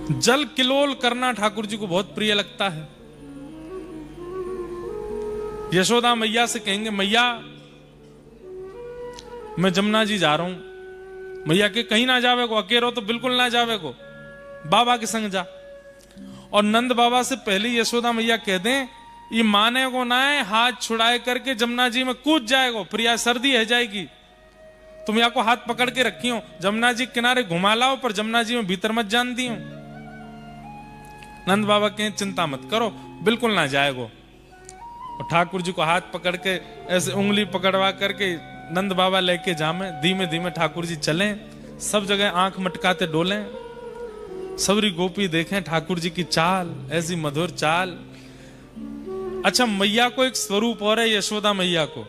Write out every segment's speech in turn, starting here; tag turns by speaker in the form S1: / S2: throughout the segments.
S1: जल किलोल करना ठाकुर जी को बहुत प्रिय लगता है। यशोदा मैया से कहेंगे, मैया मैं जमुना जी जा रहा हूं। मैया के कहीं ना जावे को, अकेलो तो बिल्कुल ना जावे को, बाबा के संग जा। और नंद बाबा से पहले यशोदा मैया कह दें, ये माने को ना है, हाथ छुड़ाए करके जमुना जी में कूद जाएगो, प्रिया सर्दी है जाएगी। तुम या को हाथ पकड़ के रखी हो, जमुना जी किनारे घुमा लाओ, पर जमुना जी में भीतर मत जान दी हो। नंद बाबा कहें, चिंता मत करो, बिल्कुल ना जाएगो। और ठाकुर जी को हाथ पकड़ के ऐसे उंगली पकड़वा करके नंद बाबा लेके जामे। धीमे धीमे ठाकुर जी चलें, सब जगह आंख मटकाते डोलें, सबरी गोपी देखें ठाकुर जी की चाल, ऐसी मधुर चाल। अच्छा, मैया को एक स्वरूप और है, यशोदा मैया को।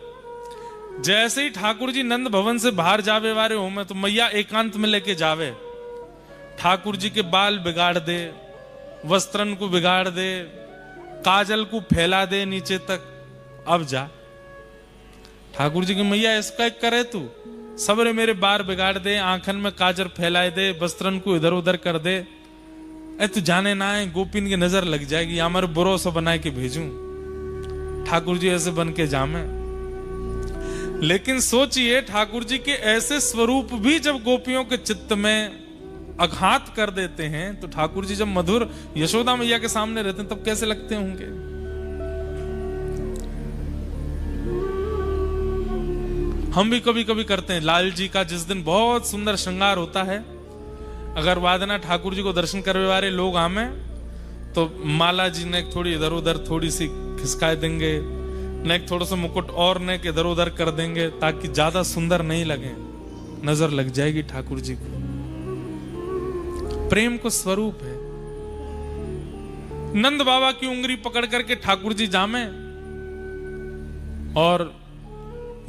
S1: जैसे ही ठाकुर जी नंद भवन से बाहर जावे वारे हो में, तो मैया एकांत में लेके जावे, ठाकुर जी के बाल बिगाड़ दे, वस्त्रन को बिगाड़ दे, काजल को फैला दे नीचे तक। अब जा ठाकुर जी की मैया इसका एक करे, तू सबरे मेरे बार बिगाड़ दे, आंखन में काजल फैलाए दे, वस्त्रन को इधर उधर कर दे। ए तू जाने ना है, गोपिन की नजर लग जाएगी, हमारे बुरोसा बनाए के भेजूं। ठाकुर जी ऐसे बन के जामे। लेकिन सोचिए, ठाकुर जी के ऐसे स्वरूप भी जब गोपियों के चित्त में आघात कर देते हैं, तो ठाकुर जी जब मधुर यशोदा मैया के सामने रहते हैं, तब कैसे लगते होंगे। हम भी कभी कभी करते हैं। लाल जी का जिस दिन बहुत सुंदर श्रृंगार होता है, अगर वादना ठाकुर जी को दर्शन करने वाले लोग आमे, तो माला जी ने थोड़ी इधर उधर थोड़ी सी खिसका देंगे, ने थोड़ा सा मुकुट और ने इधर उधर कर देंगे, ताकि ज्यादा सुंदर नहीं लगे, नजर लग जाएगी ठाकुर जी को। प्रेम को स्वरूप है। नंद बाबा की उंगली पकड़ करके ठाकुर जी जामे, और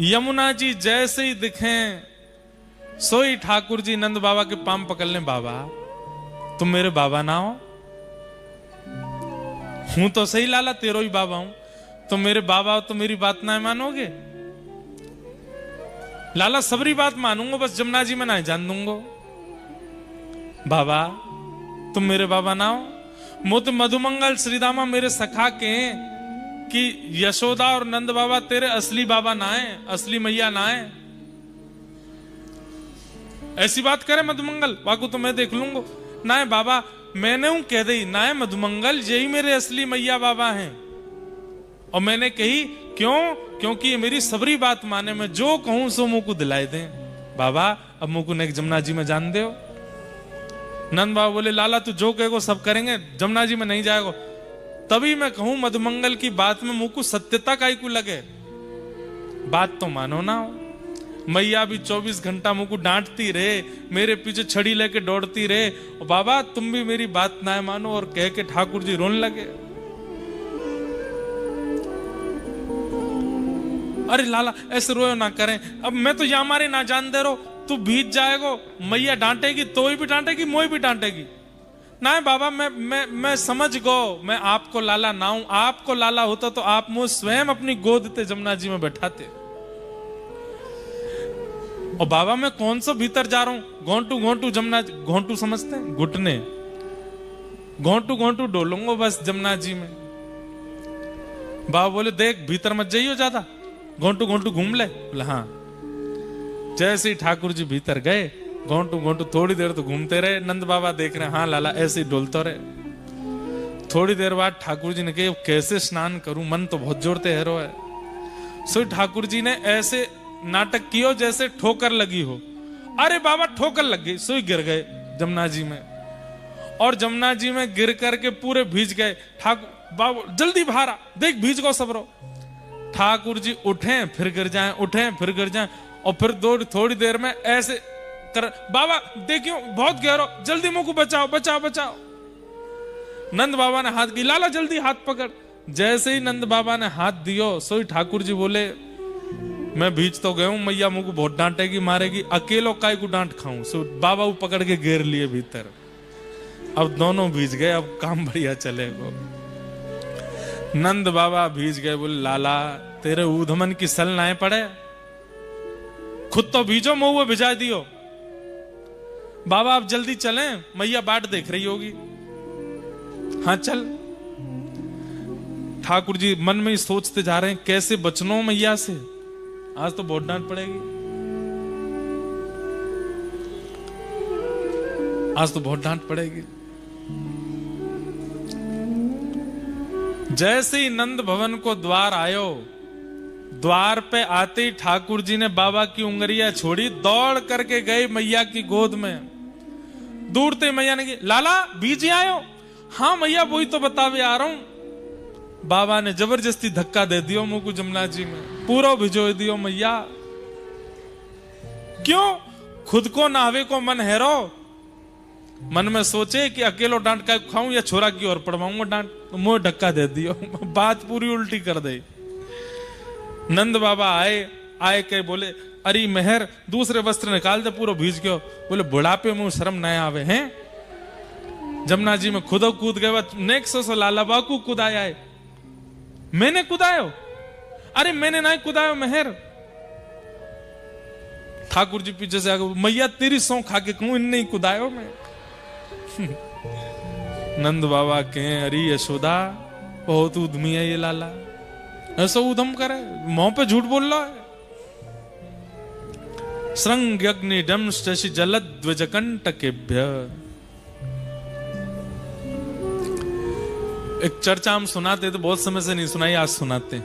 S1: यमुना जी जैसे ही दिखें, सोई ठाकुर जी नंद बाबा के पांव पकड़ लें। बाबा तुम मेरे बाबा ना हो? हूं तो सही लाला, तेरो ही बाबा हूं, तुम मेरे बाबा हो तो मेरी बात ना मानोगे? लाला सबरी बात मानूंगा, बस जमुना जी में ना जान दूंगा। बाबा तुम मेरे बाबा ना हो? मुत मधुमंगल श्रीदामा मेरे सखा के कि यशोदा और नंद बाबा तेरे असली बाबा ना है, असली मैया ना है। ऐसी बात करे मधुमंगल, बाकू तो मैं देख लूंगा। ना है बाबा, मैंने हूं कह दी, ना है मधुमंगल, यही मेरे असली मैया बाबा हैं। और मैंने कही क्यों? क्योंकि ये मेरी सबरी बात माने, मैं जो कहूं सो मुंह को दिलाई दें। बाबा अब मुंह को नेक जमुना जी में जान दे। नंद बाबा बोले, लाला तू जो कहेगो सब करेंगे, जमुना जी में नहीं जाएगो। तभी मैं कहूं मधुमंगल की बात में मुंह को सत्यता काई को लगे, बात तो मानो ना हो। मैया भी 24 घंटा मुंह को डांटती रहे, मेरे पीछे छड़ी लेके दौड़ती रहे, और बाबा तुम भी मेरी बात ना मानो, और कह के ठाकुर जी रोने लगे। अरे लाला ऐसे रोयो ना करें, अब मैं तो यहाँ मारे ना जान दे रो, तू भीज जाएगो, मैया डांटेगी, तो भी डांटेगी, मोई भी डांटेगी। ना है बाबा, मैं समझ गो, मैं आपको लाला ना हूं। आपको लाला होता तो आप मुझे स्वयं अपनी गोद ते जमुना जी में बैठाते। और बाबा मैं कौन सा भीतर जा रहा हूं, घोंटू घोंटू जमुना, घोंटू समझते हैं घुटने, घोंटू घोंटू डोलूंगा बस जमुना जी में। बाबा बोले, देख भीतर मत जाइयो ज्यादा, घोंटू घोंटू घूम ले। बोले हाँ। जैसे ही ठाकुर जी भीतर गए, घोंटू घोंटू थोड़ी देर तो घूमते रहे। नंद बाबा देख रहे, हाँ लाला ऐसे ही डोलते रहे। थोड़ी देर बाद ठाकुर जी ने कहा, कैसे स्नान करूं, मन तो बहुत जोर ते हैरो है। सो ठाकुर जी ने ऐसे नाटक कियो जैसे ठोकर लगी हो। अरे बाबा ठोकर लग गई, सोई गिर गए जमुना जी में, और जमुना जी में गिर करके पूरे भीज गए। ठाकुर बाबा जल्दी बाहर आ, देख भीज गो सबरो। ठाकुर जी उठे फिर गिर जाएं, उठे फिर गिर जाएं, और फिर थोड़ी देर में ऐसे कर, बाबा देखियो बहुत गहरो, जल्दी मुंह को बचाओ बचाओ बचाओ। नंद बाबा ने हाथ की, लाला जल्दी हाथ पकड़। जैसे ही नंद बाबा ने हाथ दियो, सोई ठाकुर जी बोले, मैं भीज तो गया हूं, मैया मुंह को बहुत डांटेगी मारेगी, अकेलो काय को डांट खाऊं। सो बाबा वो पकड़ के घेर लिए भीतर। अब दोनों भीज गए, अब काम बढ़िया चलेगा। नंद बाबा भीज गए, बोले लाला तेरे ऊधमन की सल ना पड़े, खुद तो भीजो, मुंह भिजा दियो। बाबा आप जल्दी चलें, मैया बाट देख रही होगी। हाँ चल। ठाकुर जी मन में ही सोचते जा रहे हैं कैसे बचनो मैया से, आज तो बहुत डांट पड़ेगी, आज तो बहुत डांट पड़ेगी। जैसे ही नंद भवन को द्वार आयो, द्वार पे आते ही ठाकुर जी ने बाबा की उंगलियां छोड़ी, दौड़ करके गए मैया की गोद में। दूर ते मैया ने की, लाला बीजी आयो? हाँ मैया वही तो बतावे आ रहा हूं। बाबा ने जबरदस्ती धक्का दे दियो मुंह को जमुना जी में, पूरा भिजो दियो मैया। क्यों? खुद को नहावे को मन हैरो, मन में सोचे कि अकेलो डांट का खाऊं या छोरा की ओर पड़वाऊंगा डांट, तो मुंह धक्का दे दियो। बात पूरी उल्टी कर दे। नंद बाबा आए के बोले, अरे मेहर दूसरे वस्त्र निकाल दे, पूरा भीज गयो। बोले बुढ़ापे में शर्म न आवे हैं? जमुना जी में खुद कूद गए, नेक्सो से लाला बाकू कुदाया है। मैंने कुदायो? अरे मैंने नहीं कुदायो मेहर। ठाकुर जी पीछे से आगे, मैया तेरी सौ खा के कहूं, इन नहीं कुदायो मैं। नंद बाबा के, अरे यशोदा बहुत उद्यमी है ये लाला, ऐसा उधम करे, मुंह पे झूठ बोल रहा है। श्रृंग अग्नि डम शशि जलध्वज कंटकेभ्य। एक चर्चा हम सुनाते, तो बहुत समय से नहीं सुनाई, आज सुनाते।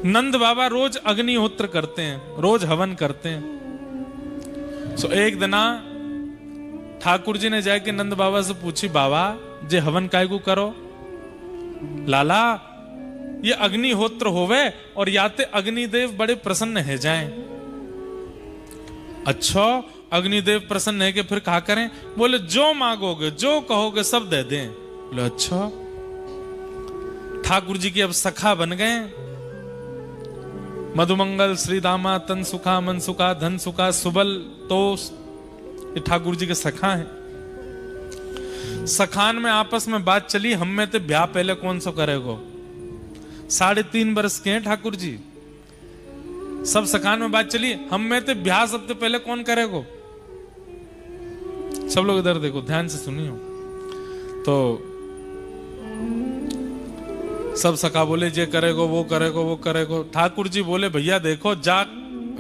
S1: नंद बाबा रोज अग्निहोत्र करते हैं, रोज हवन करते हैं। सो एक दिना ठाकुर जी ने जाके नंद बाबा से पूछी, बाबा जे हवन काय को करो? लाला ये अग्निहोत्र होवे और याते अग्निदेव बड़े प्रसन्न है जाएं। अच्छा अग्निदेव प्रसन्न है कि फिर कहा करें? बोले जो मांगोगे जो कहोगे सब दे दें। बोले अच्छा। ठाकुर जी की अब सखा बन गए। मधुमंगल श्रीदामा तन सुखा मन सुखा धन सुखा सुबल तोष, ये ठाकुर जी के सखा हैं। सखान में आपस में बात चली, हम में तो ब्याह पहले कौन सा करेगो? 3.5 वर्ष के हैं ठाकुर जी। सब सखान में बात चली, हम में तो ब्याह सबसे पहले कौन करेगो? सब लोग इधर देखो, ध्यान से सुनियो। तो सब सखा बोले जे करेगो वो करेगो वो करेगो। ठाकुर जी बोले भैया देखो, जा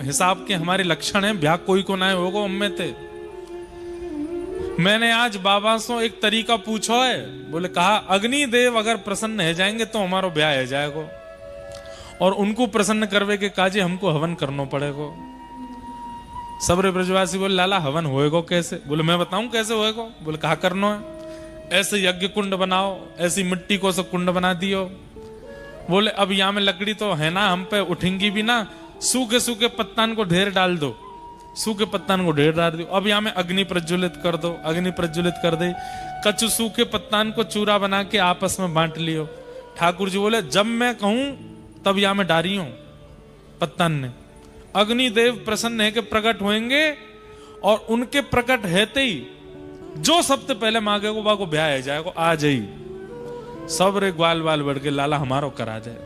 S1: हिसाब के हमारे लक्षण है, ब्याह कोई को ना होगो हम में थे। मैंने आज बाबा से एक तरीका पूछो है, बोले कहा अग्निदेव अगर प्रसन्न है जाएंगे तो हमारो ब्याह है जाएगो, और उनको प्रसन्न करवे के काजे हमको हवन करना पड़ेगो। सबरे ब्रजवासी बोले लाला हवन होएगो कैसे? बोले मैं बताऊं कैसे होएगो। बोले कहा करना है? ऐसे यज्ञ कुंड बनाओ, ऐसी मिट्टी को सब कुंड बना दियो। बोले अब यहाँ में लकड़ी तो है ना, हम पे उठेंगी भी ना, सूखे सूखे पत्तान को ढेर डाल दो, सूखे पत्तान को ढेर डाल दो। अब यहाँ में अग्नि प्रज्वलित कर दो, अग्नि प्रज्वलित कर दे, कच्चू सूखे पत्तान को चूरा बना के आपस में बांट लियो। ठाकुर जी बोले जब मैं कहूं तब यहाँ में डारी हूं पत्तान ने। अग्निदेव प्रसन्न है कि प्रकट होंगे, और उनके प्रकट हेते ही जो सबसे पहले मांगेगो बा को ब्याह है जाएगो, आ जाई। सब रे ग्वाल बाल बढ़ के लाला हमारो करा जाए।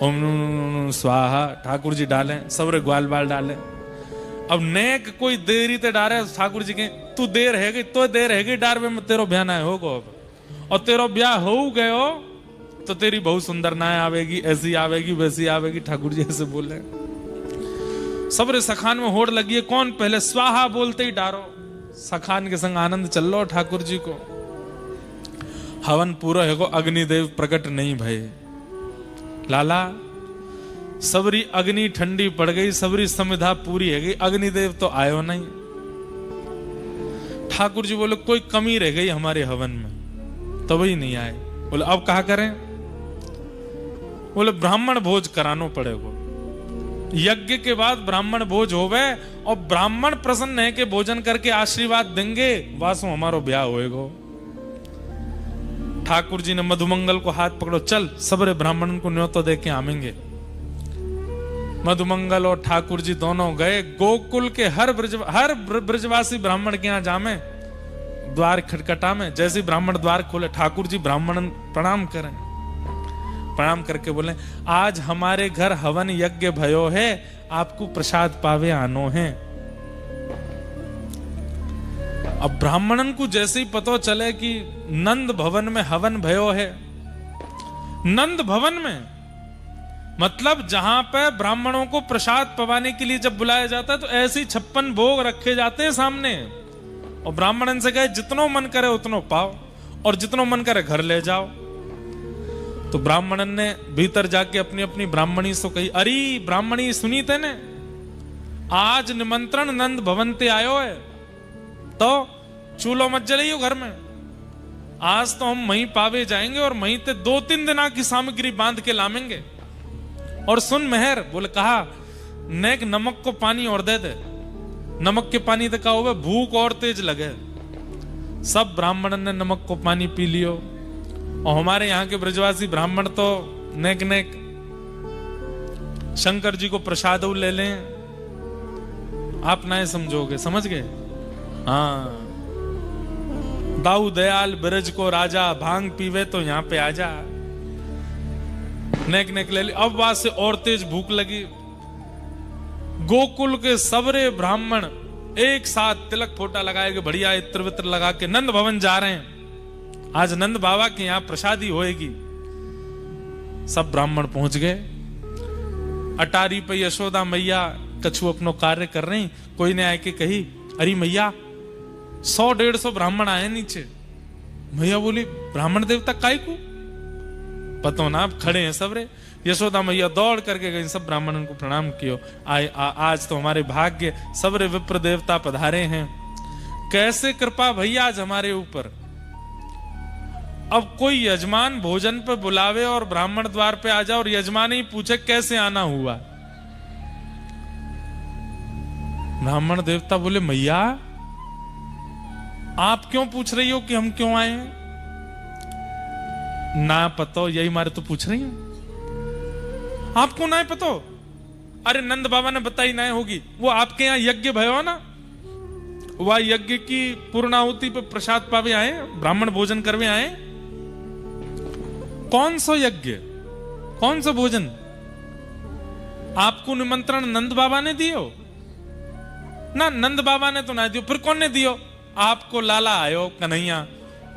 S1: ओम स्वाहा ठाकुर जी डाले, सब रे ग्वाल बाल डाले। अब नेक कोई देरी ते डारे, ठाकुर जी के तू देर है गई तो देर है गई डार में तेरो ब्याह ना होगो। अब और तेरो ब्याह हो गयो तो तेरी बहुत सुंदर नाय आवेगी, ऐसी आवेगी वैसी आवेगी। ठाकुर जी ऐसे बोले। सबरे सखान में होड़ लगी है, कौन पहले स्वाहा बोलते ही डारो। सखान के संग आनंद चल लो ठाकुर जी को। हवन पूरा है को अग्निदेव प्रकट नहीं भय। लाला सबरी अग्नि ठंडी पड़ गई, सबरी समिधा पूरी है गई, अग्निदेव तो आयो नहीं। ठाकुर जी बोले कोई कमी रह गई हमारे हवन में, तो वही नहीं आए। बोले अब कहा करें? बोले ब्राह्मण भोज करानो पड़ेगा। यज्ञ के बाद ब्राह्मण भोज होवे, और ब्राह्मण प्रसन्न है कि भोजन करके आशीर्वाद देंगे, वासो हमारो ब्याह होएगो। ठाकुर जी ने मधुमंगल को हाथ पकड़ो, चल सबरे ब्राह्मण को न्योता दे के आवेंगे। मधुमंगल और ठाकुर जी दोनों गए। गोकुल के हर ब्रजवासी ब्राह्मण के यहाँ जामे, द्वार खटखटा में। जैसे ब्राह्मण द्वार खोले, ठाकुर जी ब्राह्मण प्रणाम करें। प्रणाम करके बोले आज हमारे घर हवन यज्ञ भयो है, आपको प्रसाद पावे आनो है। अब ब्राह्मणन को जैसे ही पता चले कि नंद भवन में हवन भयो है, नंद भवन में मतलब जहां पे ब्राह्मणों को प्रसाद पवाने के लिए जब बुलाया जाता है तो ऐसे ही 56 भोग रखे जाते हैं सामने, और ब्राह्मणन से कहे जितनो मन करे उतनो पाओ और जितनो मन करे घर ले जाओ। तो ब्राह्मणन ने भीतर जाके अपनी अपनी ब्राह्मणी से कही, अरे ब्राह्मणी सुनी तेने, आज निमंत्रण नंद भवन ते आयो है, तो चूल्हो मत जलाइयो घर में, आज तो हम वहीं पावे जाएंगे और वहीं ते 2-3 दिना की सामग्री बांध के लामेंगे। और सुन मेहर, बोले कहा नेक नमक को पानी और दे दे, नमक के पानी तो कहा हुआ भूख और तेज लगे। सब ब्राह्मण ने नमक को पानी पी लियो, और हमारे यहाँ के ब्रजवासी ब्राह्मण तो नेक नेक शंकर जी को प्रसाद ले लें, आप ना समझोगे, समझ गए? हाँ, दाऊ दयाल ब्रज को राजा, भांग पीवे तो यहाँ पे आजा, नेक नेक ले ली। अब वहां से और तेज भूख लगी। गोकुल के सबरे ब्राह्मण एक साथ तिलक फोटा लगाए, बढ़िया इत्र वित्र लगा के नंद भवन जा रहे हैं, आज नंद बाबा के यहां प्रसादी होएगी। सब ब्राह्मण पहुंच गए। अटारी पे यशोदा मैया कछु अपनो कार्य कर रही, कोई ने आके कही, अरे मैया 100-150 ब्राह्मण आए नीचे। मैया बोली ब्राह्मण देवता काय को पतो ना, आप खड़े हैं सबरे। यशोदा मैया दौड़ करके गई, सब ब्राह्मणों को प्रणाम कियो। आज तो हमारे भाग्य सबरे विप्र देवता पधारे हैं, कैसे कृपा भैया आज हमारे ऊपर। अब कोई यजमान भोजन पे बुलावे और ब्राह्मण द्वार पे आ जाए और यजमान ही पूछे कैसे आना हुआ। ब्राह्मण देवता बोले मैया आप क्यों पूछ रही हो कि हम क्यों आए हैं? ना पतो, यही मारे तो पूछ रही हूं। आपको ना पतो? अरे नंद बाबा ने बताई ना होगी, वो आपके यहां यज्ञ भयो ना, वह यज्ञ की पूर्णाहुति पे प्रसाद पावे आए, ब्राह्मण भोजन करवे आए। कौन सा यज्ञ, कौन सा भोजन? आपको निमंत्रण नंद बाबा ने दियो ना? नंद बाबा ने तो ना दियो, फिर कौन ने दियो? आपको लाला आयो कन्हैया,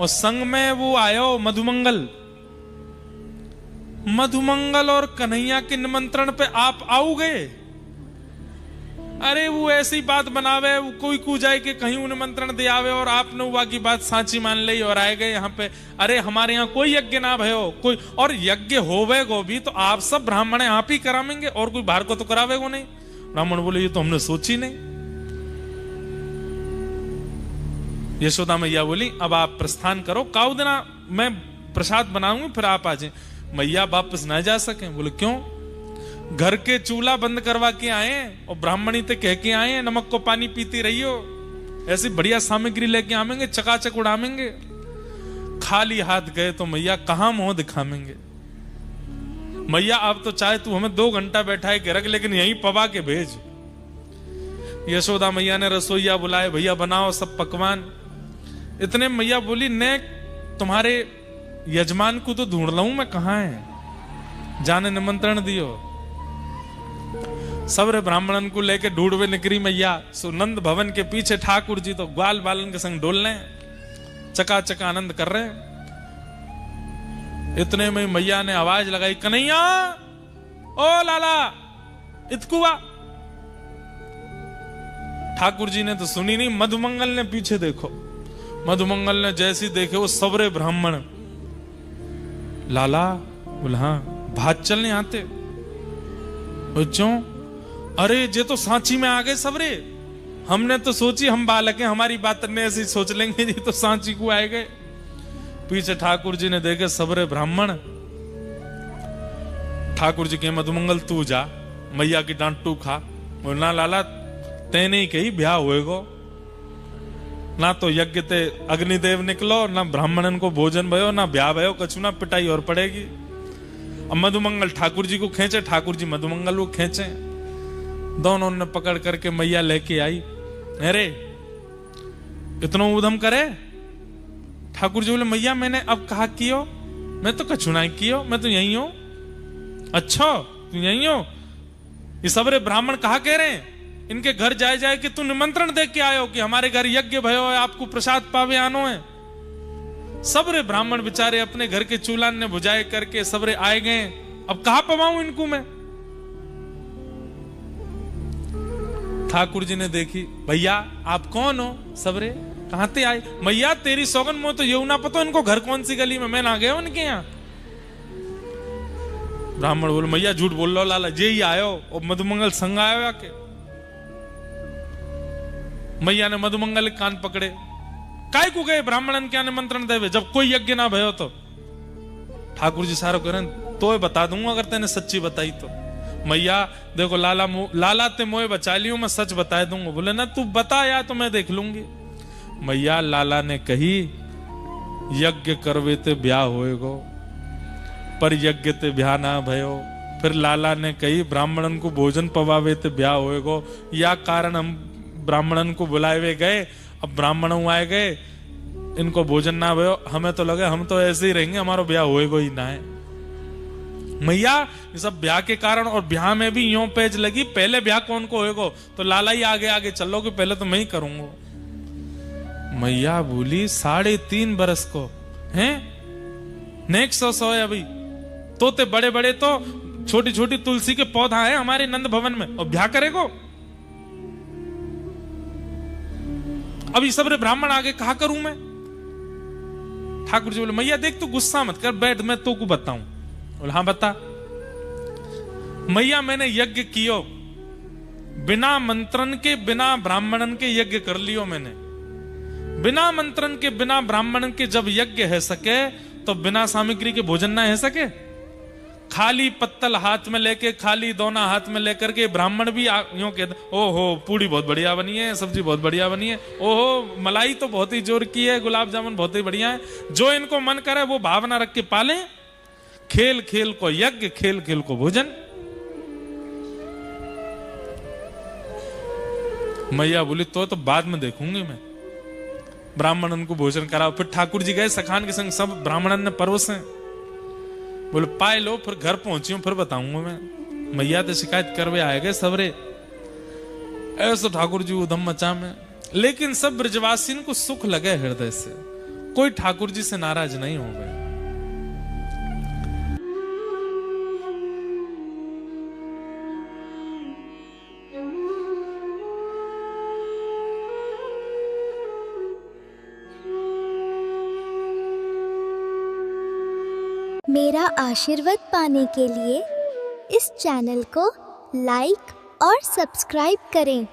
S1: और संग में वो आयो मधुमंगल। मधुमंगल और कन्हैया के निमंत्रण पे आप आओगे? अरे वो ऐसी बात बनावे, वो कोई कू जाए कि कहीं वो निमंत्रण दे आवे और आपने वहां की बात साची मान ली और आए गए यहाँ पे। अरे हमारे यहाँ कोई यज्ञ ना भयो कोई, और यज्ञ होवे गो भी तो आप सब ब्राह्मण आप ही करावेंगे और कोई बाहर को तो करावे गो नहीं। ब्राह्मण बोले ये तो हमने सोची नहीं। यशोदा मैया बोली अब आप प्रस्थान करो, काउ देना मैं प्रसाद बनाऊंगी फिर आप आ जाए। मैया वापस ना जा सके। बोले क्यों? घर के चूल्हा बंद करवा के आए और ब्राह्मणी ते कह के आए नमक को पानी पीती रहियो, ऐसी बढ़िया सामग्री लेके आवेंगे, चकाचक उड़ावेंगे। खाली हाथ गए तो मैया कहां मुंह दिखावेंगे। मैया अब तो चाहे तू हमें 2 घंटा बैठाए के रख, लेकिन यहीं पवा के भेज। यशोदा मैया ने रसोईया बुलाए, भैया बनाओ सब पकवान। इतने मैया बोली ने तुम्हारे यजमान को तो ढूंढ लाऊं मैं, कहां है? जाने निमंत्रण दियो। सबरे ब्राह्मणन को लेके ढूंढवे निकरी मैया। सुनंद भवन के पीछे ठाकुर जी तो ग्वाल बालन के संग डोल रहे, चकाचक आनंद कर रहे। इतने में मैया ने आवाज लगाई, कन्हैया ओ लाला इतकुआ। ठाकुर जी ने तो सुनी नहीं, मधुमंगल ने पीछे देखो। मधुमंगल ने जैसी देखे वो सबरे ब्राह्मण। लाला बोला हाँ भात चलने आते। बच्चों अरे जे तो सांची में आ गए सबरे, हमने तो सोची हम बालक हैं, हमारी बात ने ऐसी सोच लेंगे, जी तो सांची को आए गए। पीछे ठाकुर जी ने देखे सबरे ब्राह्मण। ठाकुर जी के मधुमंगल तू जा, मैया की डांट तू खा। बोला लाला तेने ही कही ब्याह होएगो, ना तो यज्ञ ते अग्निदेव निकलो, ना ब्राह्मणन को भोजन भयो, ना ब्याह भयो, कछु ना पिटाई और पड़ेगी। अब मधुमंगल ठाकुर जी को खींचे, ठाकुर जी मधुमंगल को खींचे। दोनों ने पकड़ करके मैया लेके आई। अरे इतना उधम करे? ठाकुर जी बोले मैया मैंने अब कहा कियो, मैं तो कछु ना कियो, मैं तो यही हूं। अच्छा तू यही हो? ये सबरे ब्राह्मण कहा कह रहे हैं? इनके घर जाए जाए कि तू निमंत्रण दे के आयो कि हमारे घर यज्ञ भयो है, आपको प्रसाद पावे आनो है। सबरे ब्राह्मण बेचारे अपने घर के चूल्हान ने बुझाए करके सबरे आए गए। अब कहां पवाऊं इनको मैं? ठाकुर जी ने देखी, भैया आप कौन हो? सबरे कहां ते आए? मैया तेरी सौगन मो तो ये ना पता इनको घर कौन सी गली में मैं ना गया उनके यहां। ब्राह्मण बोले, मैया झूठ बोल लो लाला, जे ही आयो और मधुमंगल संग आयो आके। मैया ने मधुमंगल के कान पकड़े, काय को गए ब्राह्मणन क्या निमंत्रण देवे जब कोई यज्ञ ना भयो तो? ठाकुर जी सारो करें तो बता दूंगा अगर तेने सच्ची बताई तो। मैया देखो लाला ते मोए बचा लियो, मैं सच बता दूंगा। बोले ना तू बता या तो मैं देख लूंगी। मैया लाला ने कही, यज्ञ करवे ते ब्याह होएगो पर यज्ञ ते ब्याह ना भयो। फिर लाला ने कही, ब्राह्मणन को भोजन पवावे ते ब्याह होएगो। या कारण हम ब्राह्मणन को बुलाए गए, अब ब्राह्मण आए गए, इनको भोजन ना भयो, हमें तो लगे हम तो ऐसे ही रहेंगे, हमारा ब्याह होएगो ही ना है। मैया ये सब ब्याह के कारण, और ब्याह में भी यूं पेज लगी, पहले ब्याह कौन को होएगो? तो लाला ही आगे आगे चलोगे, पहले तो मैं ही करूंगा। मैया बोली, 3.5 बरस को हैं, नेक्स्ट 100 है अभी तो ते बड़े बड़े तो छोटी छोटी तुलसी के पौधा है हमारे नंद भवन में, और ब्याह करेगो? अभी सबरे ब्राह्मण आगे कहा करूं मैं? ठाकुर जी बोले, मैया देख तू गुस्सा मत कर, बैठ मैं तो को बताऊं। बोले हाँ बता। मैया मैंने यज्ञ कियो, बिना मंत्रन के बिना ब्राह्मणन के यज्ञ कर लियो मैंने। बिना मंत्रन के बिना ब्राह्मणन के जब यज्ञ है सके तो बिना सामग्री के भोजन ना है सके। खाली पत्तल हाथ में लेके, खाली दोना हाथ में लेकर के ब्राह्मण भी यूं कहते, ओहो पूड़ी बहुत बढ़िया बनी है, सब्जी बहुत बढ़िया बनी है, ओहो मलाई तो बहुत ही जोर की है, गुलाब जामुन बहुत ही बढ़िया है। जो इनको मन करे वो भावना रख के पाले। खेल खेल को यज्ञ, खेल खेल को भोजन। मैया बोली तो बाद में देखूंगी मैं, ब्राह्मणन को भोजन कराओ। फिर ठाकुर जी गए सखान के संग, सब ब्राह्मणन ने परोसे। बोले पाए लो, फिर घर पहुंची हूं फिर बताऊंगा मैं। मैया तो शिकायत करवे आए गए सबरे। ऐसा ठाकुर जी उधम मचा में, लेकिन सब ब्रजवासी को सुख लगे हृदय से, कोई ठाकुर जी से नाराज नहीं हो गए।
S2: मेरा आशीर्वाद पाने के लिए इस चैनल को लाइक और सब्सक्राइब करें।